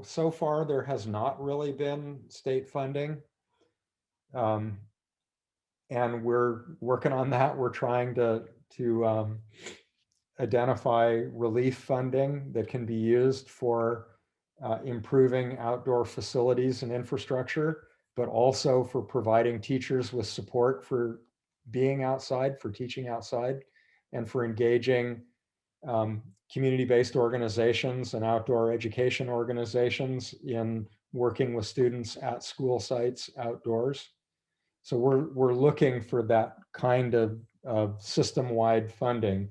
so far there has not really been state funding. Um, and we're working on that. We're trying to identify relief funding that can be used for improving outdoor facilities and infrastructure, but also for providing teachers with support for being outside, for teaching outside, and for engaging um, community-based organizations and outdoor education organizations in working with students at school sites outdoors. So we're looking for that kind of system-wide funding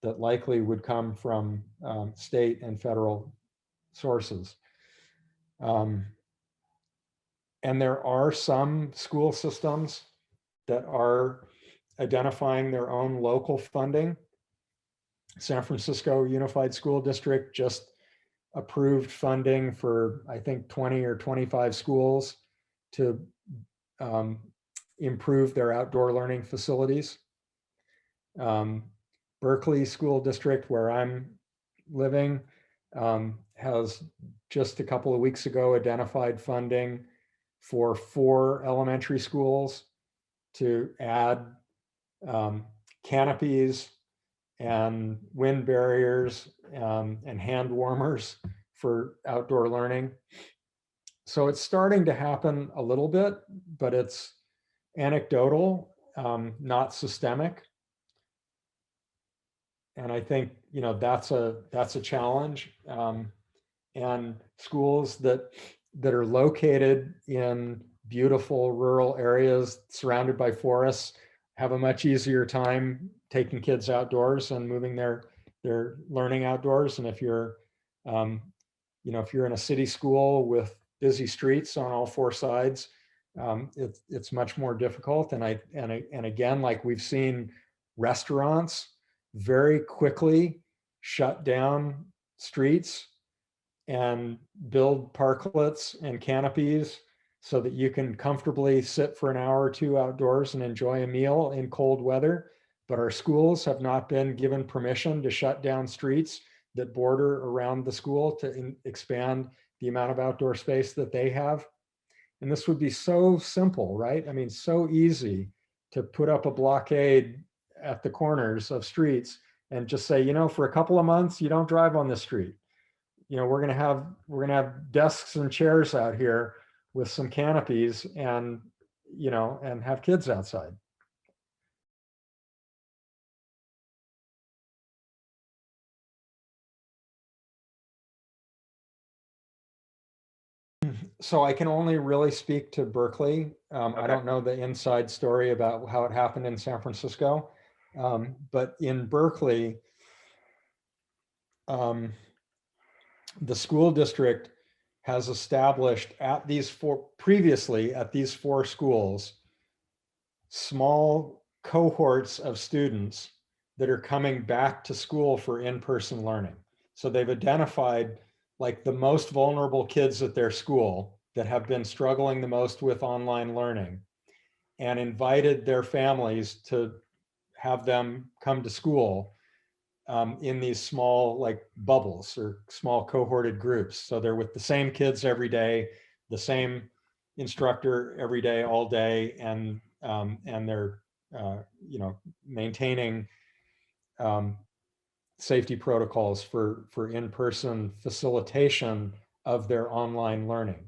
that likely would come from state and federal sources. Um, and there are some school systems that are identifying their own local funding. San Francisco Unified School District just approved funding for, I think, 20 or 25 schools to um, improve their outdoor learning facilities. Um, Berkeley School District, where I'm living, has just a couple of weeks ago identified funding for 4 elementary schools to add canopies and wind barriers and hand warmers for outdoor learning. So it's starting to happen a little bit, but it's anecdotal, not systemic. And I think, you know, that's a challenge. And schools that are located in beautiful rural areas surrounded by forests have a much easier time taking kids outdoors and moving their learning outdoors. And if you're you know, if you're in a city school with busy streets on all 4 sides, it's much more difficult. And again, like we've seen restaurants very quickly shut down streets and build parklets and canopies so that you can comfortably sit for an hour or 2 outdoors and enjoy a meal in cold weather. But our schools have not been given permission to shut down streets that border around the school to expand the amount of outdoor space that they have. And this would be so simple, right? I mean, so easy to put up a blockade at the corners of streets and just say, you know, for a couple of months, you don't drive on this street. You know, we're gonna have desks and chairs out here with some canopies and, you know, and have kids outside. So I can only really speak to Berkeley. I don't know the inside story about how it happened in San Francisco. But in Berkeley, um, the school district has established at these 4, previously at these 4 schools, small cohorts of students that are coming back to school for in-person learning. So they've identified like the most vulnerable kids at their school that have been struggling the most with online learning and invited their families to have them come to school in these small like bubbles or small cohorted groups. So they're with the same kids every day, the same instructor every day, all day, and they're you know, maintaining um, safety protocols for in-person facilitation of their online learning.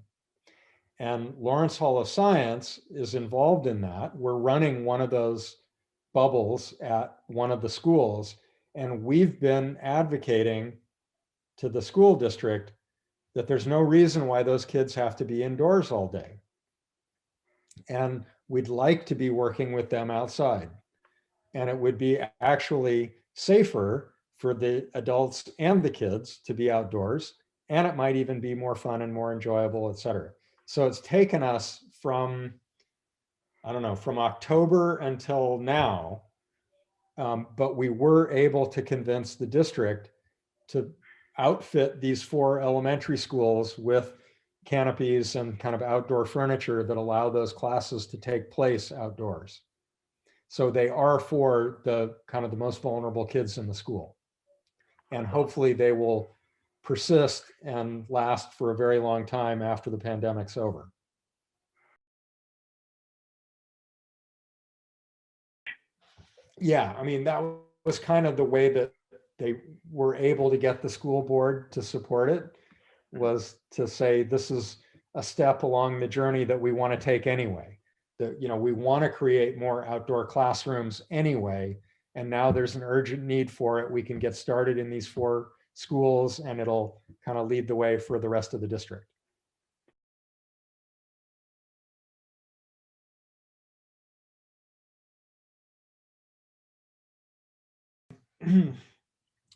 And Lawrence Hall of Science is involved in that. We're running one of those bubbles at one of the schools, and we've been advocating to the school district that there's no reason why those kids have to be indoors all day. And we'd like to be working with them outside. And it would be actually safer for the adults and the kids to be outdoors. And it might even be more fun and more enjoyable, et cetera. So it's taken us from, I don't know, from October until now. But we were able to convince the district to outfit these 4 elementary schools with canopies and kind of outdoor furniture that allow those classes to take place outdoors. So they are for the kind of the most vulnerable kids in the school. And hopefully they will persist and last for a very long time after the pandemic's over. Yeah, I mean, that was kind of the way that they were able to get the school board to support it, was to say, this is a step along the journey that we want to take anyway. That, you know, we want to create more outdoor classrooms anyway, and now there's an urgent need for it. We can get started in these 4 schools and it'll kind of lead the way for the rest of the district.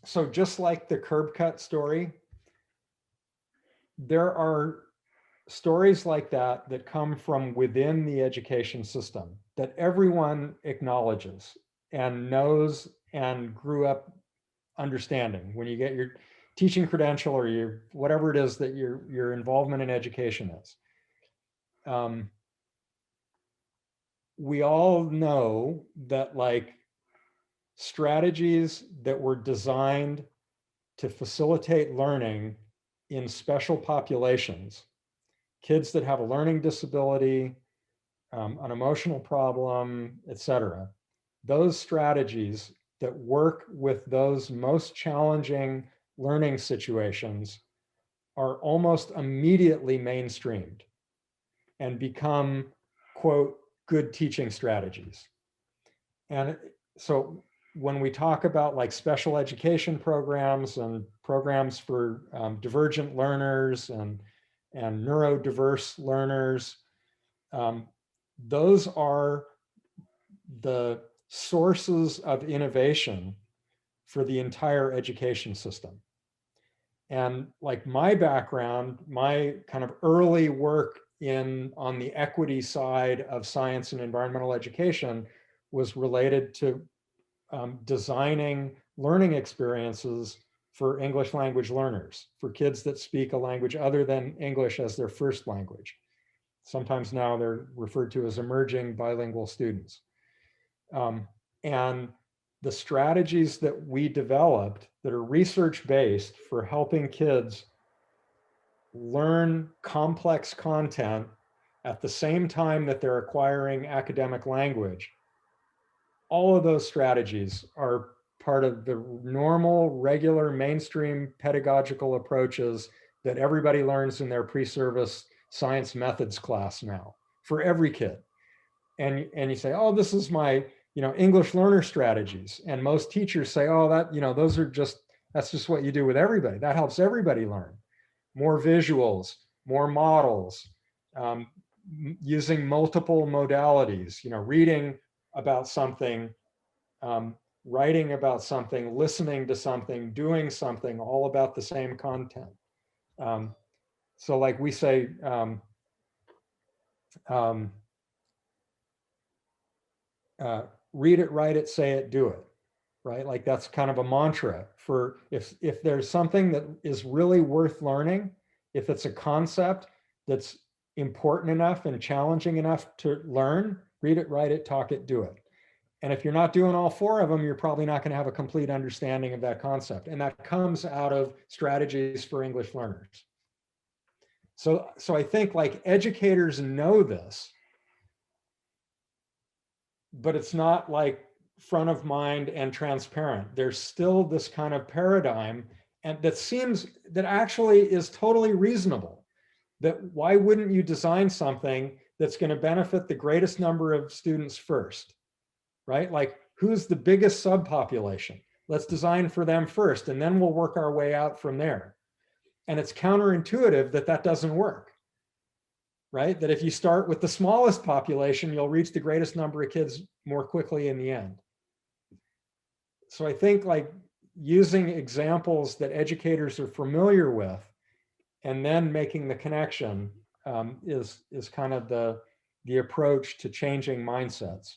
So just like the curb cut story, there are stories like that that come from within the education system that everyone acknowledges and knows and grew up understanding. When you get your teaching credential or your whatever it is that your involvement in education is, we all know that, like, strategies that were designed to facilitate learning in special populations, kids that have a learning disability, an emotional problem, etc. Those strategies that work with those most challenging learning situations are almost immediately mainstreamed and become, quote, good teaching strategies. And so when we talk about like special education programs and programs for divergent learners and neurodiverse learners, those are the sources of innovation for the entire education system. And like my background, my kind of early work on the equity side of science and environmental education was related to designing learning experiences for English language learners, for kids that speak a language other than English as their first language. Sometimes now they're referred to as emerging bilingual students. And the strategies that we developed that are research-based for helping kids learn complex content at the same time that they're acquiring academic language, all of those strategies are part of the normal, regular, mainstream pedagogical approaches that everybody learns in their pre-service science methods class now for every kid. And you say, oh, this is my, English learner strategies. And most teachers say, oh, that, that's just what you do with everybody. That helps everybody learn. More visuals, more models, using multiple modalities, reading about something, writing about something, listening to something, doing something, all about the same content. So like we say, read it, write it, say it, do it, right? Like that's kind of a mantra for if there's something that is really worth learning, if it's a concept that's important enough and challenging enough to learn, read it, write it, talk it, do it. And if you're not doing all 4 of them, you're probably not going to have a complete understanding of that concept. And that comes out of strategies for English learners. So I think like educators know this, but it's not like front of mind and transparent. There's still this kind of paradigm, and that actually is totally reasonable. That why wouldn't you design something that's going to benefit the greatest number of students first, right? Like, who's the biggest subpopulation? Let's design for them first, and then we'll work our way out from there. And it's counterintuitive that doesn't work, right? That if you start with the smallest population, you'll reach the greatest number of kids more quickly in the end. So I think like using examples that educators are familiar with and then making the connection is kind of the approach to changing mindsets.